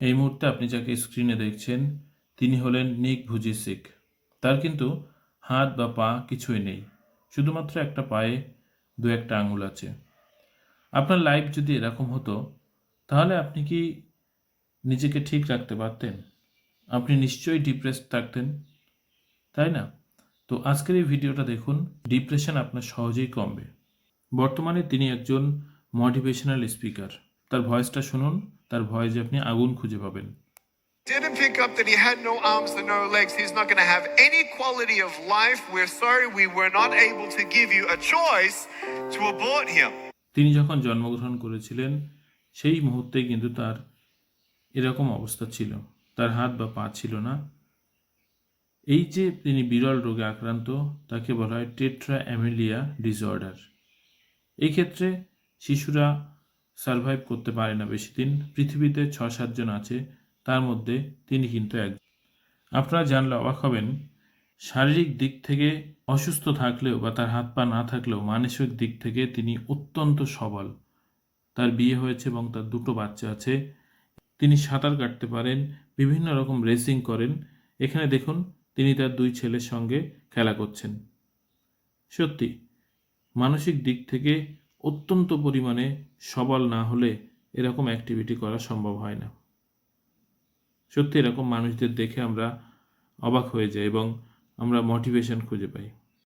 এই মুহূর্তে আপনি যাকে স্ক্রিনে দেখছেন তিনি হলেন নিক ভুজিসিক। তার কিন্তু হাত বা পা কিছুই নেই, শুধুমাত্র একটা পায়ে দু একটা আঙুল আছে। আপনার লাইফ যদি এরকম হতো তাহলে আপনি কি নিজেকে ঠিক রাখতে পারতেন? আপনি নিশ্চয়ই ডিপ্রেসড থাকতেন, তাই না? তো আজকের এই ভিডিওটা দেখুন, ডিপ্রেশন আপনার সহজেই কমবে। বর্তমানে তিনি একজন মোটিভেশনাল স্পিকার। তার ভয়েসটা শুনুন, তার ভয়েসে আপনি আগুন খুঁজে পাবেন। Didn't pick up that he had no arms and no legs. He's not going to have any quality of life. We're sorry we were not able to give you a choice to abort him. তিনি যখন জন্মগ্রহণ করেছিলেন সেই মুহূর্তেই কিন্তু তার এরকম অবস্থা ছিল, তার হাত বা পা ছিল না। এই যে তিনি বিরল রোগে আক্রান্ত, তাকে বলা হয় টেট্রা অ্যামিলিয়া ডিসঅর্ডার। এই ক্ষেত্রে শিশুরা সারভাইভ করতে পারে না বেশি দিন। পৃথিবীতে ৬-৭ জন আছে, তার মধ্যে তিনি কিন্তু একজন। আপনারা জানলে অবাক হবেন, শারীরিক দিক থেকে অসুস্থ থাকলেও বা তার হাত পা না থাকলেও মানসিক দিক থেকে তিনি অত্যন্ত সবল। তার বিয়ে হয়েছে এবং তার ২টো বাচ্চা আছে। তিনি সাঁতার কাটতে পারেন, বিভিন্ন রকম রেসিং করেন। এখানে দেখুন তিনি তার ২ ছেলের সঙ্গে খেলা করছেন। সত্যি মানসিক দিক থেকে অত্যন্ত পরিমাণে সবল না হলে এরকম অ্যাক্টিভিটি করা সম্ভব হয় না। সত্যি এরকম মানুষদের দেখে আমরা অবাক হয়ে যাই এবং আমরা মোটিভেশন খুঁজে পাই।